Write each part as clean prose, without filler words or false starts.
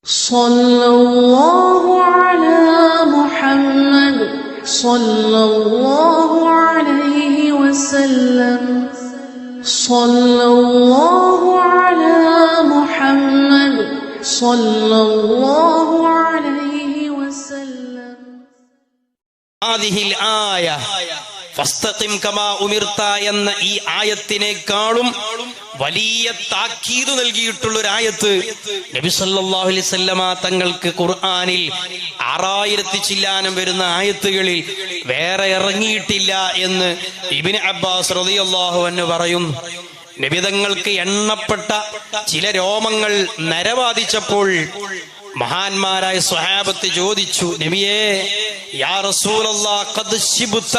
സല്ലല്ലാഹു അലാ മുഹമ്മദ് സല്ലല്ലാഹു അലൈഹി വസല്ലം സല്ലല്ലാഹു അലാ മുഹമ്മദ് സല്ലല്ലാഹു അലൈഹി വസല്ലം. ഹാദിഹിൽ ആയ ഫസ്തഖിം കമാ ഉമിർത എന്ന ഈ ആയത്തിനേക്കാളും വലിയ താക്കീത് നൽകിയിട്ടുള്ള ഒരു ആയത്ത് നബി സല്ലല്ലാഹു അലൈഹി വസല്ലമ തങ്ങൾക്ക് ഖുർആനിൽ 6000 ചില്ലാനം വരുന്ന ആയത്തുകളിൽ വേറെ ഇറങ്ങിയിട്ടില്ല എന്ന് ഇബ്നു അബ്ബാസ് റളിയല്ലാഹു അൻഹു പറയുന്നു. നബി തങ്ങൾക്ക് എണ്ണപ്പെട്ട ചില രോമങ്ങൾ നരബാധിച്ചപ്പോൾ മഹാന്മാരായ സ്വഹാബത്ത് ചോദിച്ചു, നബിയേ, യാ റസൂലല്ലാഹ്, ഖദ് ശിബ്ത,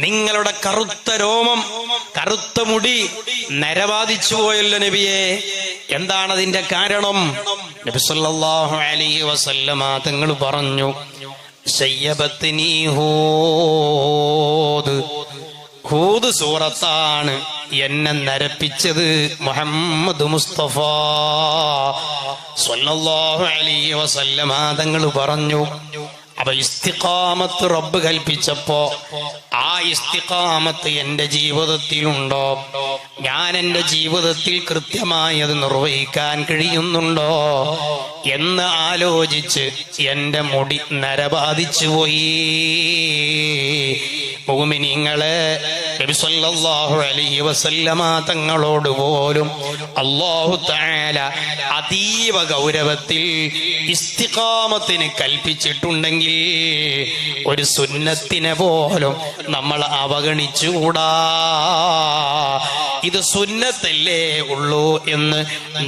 നിങ്ങളുടെ കറുത്ത രോമം, കറുത്ത മുടി നരബാധിച്ചു പോയല്ലോ നബിയേ, എന്താണ് അതിന്റെ കാരണം? നബി സല്ലല്ലാഹു അലൈഹി വസല്ലമ തങ്ങൾ പറഞ്ഞു, ശയ്യബത്നി ഹൂദ്, ഹൂദ് സൂറത്താണ് എന്നെ നരപ്പിച്ചത്. മുഹമ്മദ് മുസ്തഫ സ്വല്ലല്ലാഹു അലൈഹി വസല്ലമ തങ്ങൾ പറഞ്ഞു. അപ്പൊ ഇസ്തിഖാമത്ത് റബ്ബ് കൽപ്പിച്ചപ്പോ ആ ഇസ്തിഖാമത്ത് എന്റെ ജീവിതത്തിലുണ്ടോ? ഞാൻ എന്റെ ജീവിതത്തിൽ കൃത്യമായി അത് നിർവഹിക്കാൻ കഴിയുന്നുണ്ടോ എന്ന് ആലോചിച്ച് എന്റെ മുടി നരബാധിച്ചു പോയി. മുഅ്മിനീങ്ങളെ, നബി സല്ലല്ലാഹു അലൈഹി വസല്ലമ തങ്ങളോട് പോലും അല്ലാഹു തആല അതീവ ഗൗരവത്തിൽ ഇസ്തിഖാമത്തിന് കൽപ്പിച്ചിട്ടുണ്ടെങ്കിൽ ഒരു സുന്നത്തിനെ പോലും നമ്മൾ അവഗണിച്ചുകൂടാ. ഇത് സുന്നത്തല്ലേ ഉള്ളൂ എന്ന്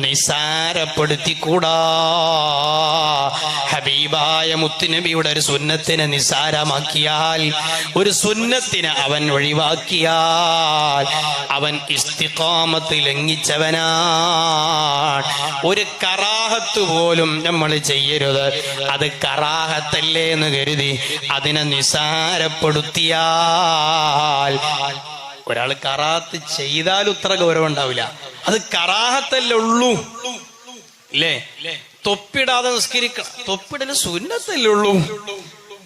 നിസാരപ്പെടുത്തിക്കൂടാ. ഹബീബായ മുത്തുനബിയുടെ ഒരു സുന്നത്തിനെ നിസാരമാക്കിയാൽ, ഒരു സുന്നത്തിനെ അവൻ ഒഴിവാക്കിയാൽ അവൻ ഇസ്തിഖാമത്ത് ലംഘിച്ചവനാണ്. ഒരു കറാഹത്ത് പോലും നമ്മൾ ചെയ്യരുത്. അത് കറാഹത്തല്ലേ എന്ന് കരുതി അതിനെ നിസാരപ്പെടുത്തിയാൽ, ഒരാൾ കറാഹത്ത് ചെയ്താൽ ഉത്ര ഗൗരവം ഉണ്ടാവില്ല. അത് കറാഹത്തല്ലേ ഉള്ളൂ, അല്ലേ? തൊപ്പിടാതെ നിസ്കരിക്കണം, തൊപ്പിടല് സുന്നത്തല്ലേ ഉള്ളൂ.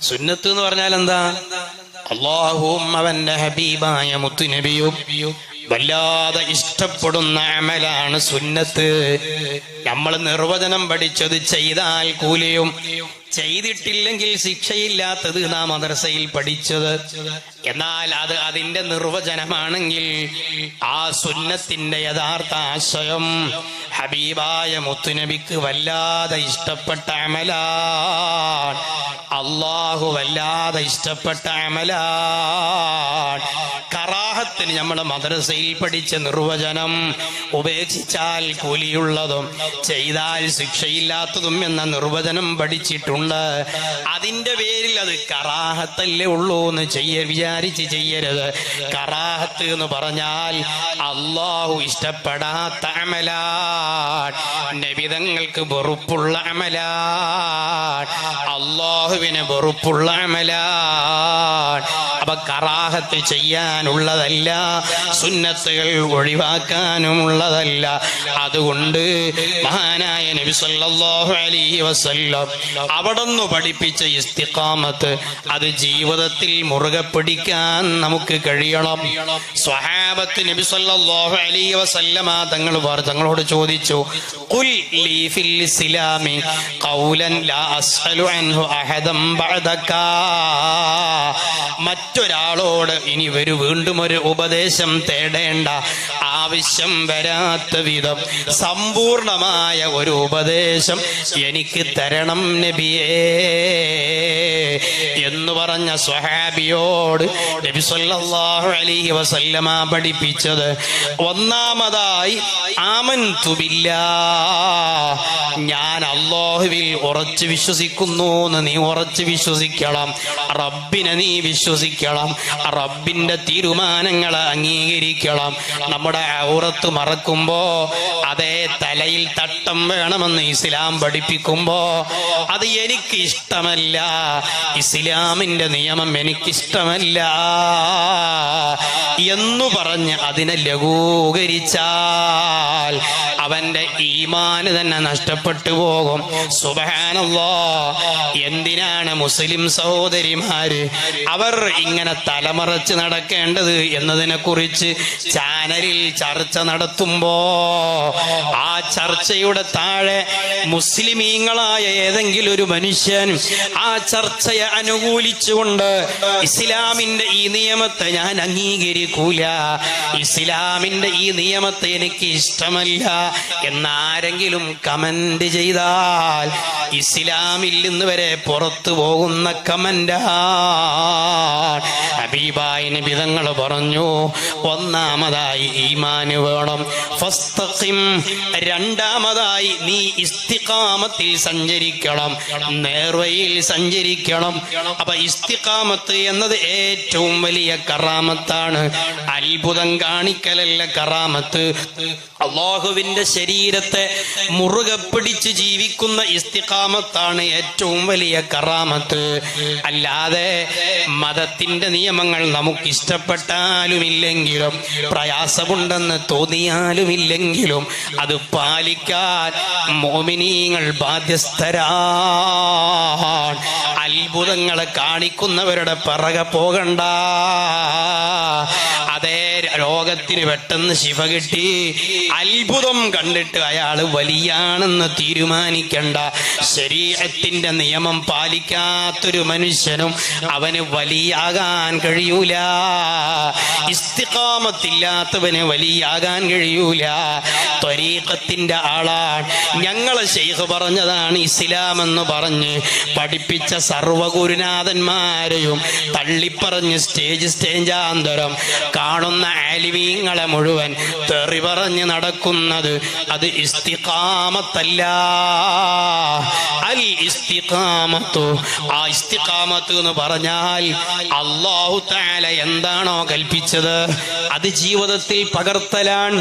സുന്നത്ത് എന്ന് പറഞ്ഞാൽ എന്താ? അല്ലാഹുവും അവന്റെ ഹബീബായ മുത്തുനബിയും വല്ലാതെ ഇഷ്ടപ്പെടുന്ന അമലാണ് സുന്നത്ത്. നമ്മൾ നിർവചനം പഠിച്ചത് ചെയ്താൽ കൂലിയും ചെയ്തിട്ടില്ലെങ്കിൽ ശിക്ഷയില്ലാത്തത് നാം മദ്രസയിൽ പഠിച്ചത്. എന്നാൽ അത് അതിന്റെ നിർവചനമാണെങ്കിൽ ആ സുന്നത്തിന്റെ യഥാർത്ഥ ആശയം ഹബീബായ മുത്തുനബിക്ക് വല്ലാതെ ഇഷ്ടപ്പെട്ട അമലാണ്, അല്ലാഹു വല്ലാതെ ഇഷ്ടപ്പെട്ട അമലാണ്. കറാഹത്തിന് നമ്മൾ മദ്രസയിൽ പഠിച്ച നിർവചനം ഉപേക്ഷിച്ചാൽ കൂലിയുള്ളതും ചെയ്താൽ ശിക്ഷയില്ലാത്തതും എന്ന നിർവചനം പഠിച്ചിട്ടുണ്ട്. അതിന്റെ പേരിൽ അത് കറാഹത്തല്ലേ ഉള്ളൂ എന്ന് വിചാരിച്ച് ചെയ്യരുത്. കറാഹത്ത് എന്ന് പറഞ്ഞാൽ അല്ലാഹു ഇഷ്ടപ്പെടാത്ത അമലാണ്, നബിതങ്ങൾക്ക് വെറുപ്പുള്ള അമലാണ്, അല്ലാഹുവിന് വെറുപ്പുള്ള അമലാണ്. അപ്പൊ കറാഹത്ത് ചെയ്യാനുള്ളതല്ല, സുന്നത്തുകൾ ഒഴിവാക്കാനുമുള്ളതല്ല. അതുകൊണ്ട് മഹാനായ നബി സല്ലല്ലാഹു അലൈഹി വസല്ലം അവിടുന്ന് പഠിപ്പിച്ച ഇസ്തിഖാമത്ത് അത് ജീവിതത്തിൽ മുറുകെ പിടിക്കാൻ നമുക്ക് കഴിയണം. സ്വഹാബത്ത് നബി സല്ലല്ലാഹു അലൈഹി വസല്ലമ തങ്ങളോട് ചോദിച്ചു, ഖുൽ ലീ ഫിൽ ഇസ്ലാമി ഖൗലൻ ലാ അസ്അലു അൻഹു അഹദൻ ബഅദക. മറ്റൊരാളോട് ഇനി വീണ്ടും ഒരു ഉപദേശം തേടേണ്ട ആവശ്യം വരാത്ത വിധം സമ്പൂർണമായ ഒരു ഉപദേശം എനിക്ക് തരണം നബിയേ എന്ന് പറഞ്ഞ സ്വഹാബിയോട് നബി സല്ലല്ലാഹു അലൈഹി വസല്ലമ പഠിപ്പിച്ചത് ഒന്നാമതായി ആമൻതു ബില്ലാഹ്, ഞാൻ അല്ലാഹുവിൽ ഉറച്ചു വിശ്വസിക്കുന്നു എന്ന് നീ ഉറച്ചു വിശ്വസിക്കണം. റബ്ബിനെ നീ വിശ്വസിക്കണം, റബ്ബിന്റെ തീരുമാനങ്ങളെ അംഗീകരിക്കണം. നമ്മുടെ ഔറത്ത് മറക്കുമ്പോ അതേ തലയിൽ തട്ടം വേണമെന്ന് ഇസ്ലാം പഠിപ്പിക്കുമ്പോ അത് എനിക്ക് ഇഷ്ടമല്ല, ഇസ്ലാമിന്റെ നിയമം എനിക്കിഷ്ടമല്ല എന്നു പറഞ്ഞ് അതിനെ ലഘൂകരിച്ചാൽ അവന്റെ ഈമാന് തന്നെ നഷ്ടപ്പെട്ടു പോകും. സുബ്ഹാനല്ലാഹ്. എന്തിനാണ് മുസ്ലിം സഹോദരിമാര് അവർ ഇങ്ങനെ തലമറച്ച് നടക്കേണ്ടത് എന്നതിനെ കുറിച്ച് ചാനലിൽ ചർച്ച നടത്തുമ്പോ ആ ചർച്ചയുടെ താഴെ മുസ്ലിമീങ്ങളായ ഏതെങ്കിലും ഒരു മനുഷ്യൻ ആ ചർച്ചയെ അനുകൂലിച്ചുകൊണ്ട് ഇസ്ലാമിന്റെ ഈ നിയമത്തെ ഞാൻ അംഗീകരിക്കൂല, ഇസ്ലാമിന്റെ ഈ നിയമത്തെ എനിക്ക് ഇഷ്ടമല്ല എന്നാരെങ്കിലും കമന്റ് ചെയ്താൽ ഇസ്ലാമിൽ നിന്ന് വരെ പുറത്തു പോകുന്ന കമന്റാ. ഹബീബായ നബി തങ്ങൾ പറഞ്ഞു, ഒന്നാമതായി ഈമാന് വേണം, ഫസ്തഖിം. രണ്ടാമതായി നീ ഇസ്തിഖാമത്തിൽ സഞ്ചരിക്കണം, നേർവഴിയിൽ സഞ്ചരിക്കണം. അപ്പൊ ഇസ്തിഖാമത്ത് എന്നത് ഏറ്റവും വലിയ കറാമത്താണ്. അത്ഭുതം കാണിക്കലല്ല കറാമത്ത്. അല്ലാഹുവിന്റെ ശരീരത്തെ മുറുകെ പിടിച്ച് ജീവിക്കുന്ന ഇസ്തിഖാമത്താണ് ഏറ്റവും വലിയ കറാമത്ത്. അല്ലാതെ മതത്തിന്റെ നിയമങ്ങൾ നമുക്ക് ഇഷ്ടപ്പെട്ടാലും ഇല്ലെങ്കിലും പ്രയാസമുണ്ടെന്ന് തോന്നിയാലും ഇല്ലെങ്കിലും അത് പാലിക്കാൻ മുഅ്മിനീങ്ങൾ ബാധ്യസ്ഥരാണ്. അത്ഭുതങ്ങളെ കാണിക്കുന്നവരുടെ പിറകെ പോകണ്ട. അതേ രോഗത്തിന് പെട്ടെന്ന് ശിഫ കിട്ടി, അത്ഭുതം കണ്ടിട്ട് അയാൾ വലിയാണെന്ന് തീരുമാനിക്കണ്ട. ശരീഅത്തിന്റെ നിയമം പാലിക്കാത്തൊരു മനുഷ്യനും അവന് വലിയാകാൻ കഴിയൂല. ഇസ്തിഖാമത്തില്ലാത്തവന് വലിയാകാൻ കഴിയൂല. ത്വരീഖത്തിന്റെ ആളാണ്. ഞങ്ങളെ ശൈഖ് പറഞ്ഞതാണ് ഇസ്ലാം എന്ന് പറഞ്ഞ് പഠിപ്പിച്ച സർവ്വഗുരുനാഥന്മാരെയും തള്ളിപ്പറഞ്ഞ് സ്റ്റേജാന്തരം കാണുന്ന ആലിമീങ്ങളെ മുഴുവൻ തെറി പറഞ്ഞ് നടക്കുന്നത് അത് ഇസ്തിഖാമത്തല്ല. അൽ ഇസ്തിഖാമത്തു, ആ ഇസ്തിഖാമത്ത് എന്ന് പറഞ്ഞാൽ അല്ലാഹു തആല എന്താണോ കൽപ്പിച്ചത് അത് ജീവിതത്തിൽ പകർത്തലാണ്.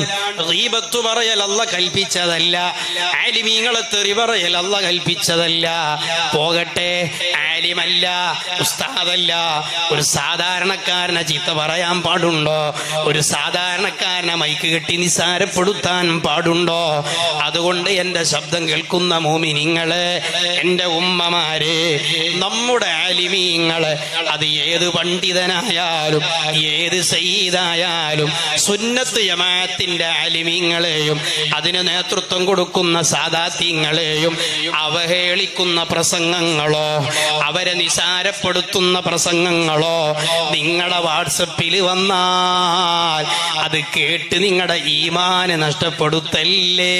ഗീബത്ത് പറയൽ അല്ലാഹ് കൽപ്പിച്ചതല്ല, ആലിമീങ്ങളെ തെറി പറയൽ അല്ലാഹ് കൽപ്പിച്ചതല്ല. പോകട്ടെ, ആലിമല്ല, ഉസ്താദല്ല, ഒരു സാധാരണക്കാരനെ ചീത്ത പറയാൻ പാടുണ്ടോ? ഒരു സാധാരണക്കാരനെ മൈക്ക് കെട്ടി നിസാരപ്പെടുത്താൻ പാടുണ്ടോ? അതുകൊണ്ട് എന്റെ ശബ്ദം കേൾക്കുന്ന മോമിനിങ്ങളെ, എന്റെ ഉമ്മമാരെ, നമ്മുടെ ആലിമീങ്ങളെ, അത് ഏത് പണ്ഡിതനായാലും ഏത് സയ്യിദായാലും സുന്നത്ത് ജമാഅത്തിന്റെ ആലിമീങ്ങളെയും അതിന് നേതൃത്വം കൊടുക്കുന്ന സാദാത്യങ്ങളെയും അവഹേളിക്കുന്ന പ്രസംഗങ്ങളോ അവരെ നിസാരപ്പെടുത്തുന്ന പ്രസംഗങ്ങളോ നിങ്ങളുടെ വാട്സപ്പിൽ വന്നാൽ അത് കേട്ട് നിങ്ങളുടെ ഈമാന് നഷ്ടപ്പെടുത്തല്ലേ,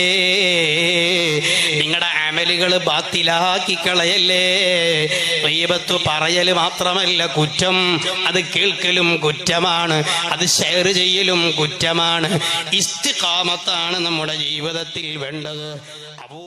നിങ്ങളുടെ അമലുകൾ ബാത്തിലാക്കി കളയല്ലേ. ഗീബത്ത് പറയൽ മാത്രമല്ല കുറ്റം, അത് കേൾക്കലും കുറ്റമാണ്, അത് ഷെയർ ചെയ്യലും കുറ്റമാണ്. ഇസ്തിഖാമത്താണ് നമ്മുടെ ജീവിതത്തിൽ വേണ്ടത്. അബൂ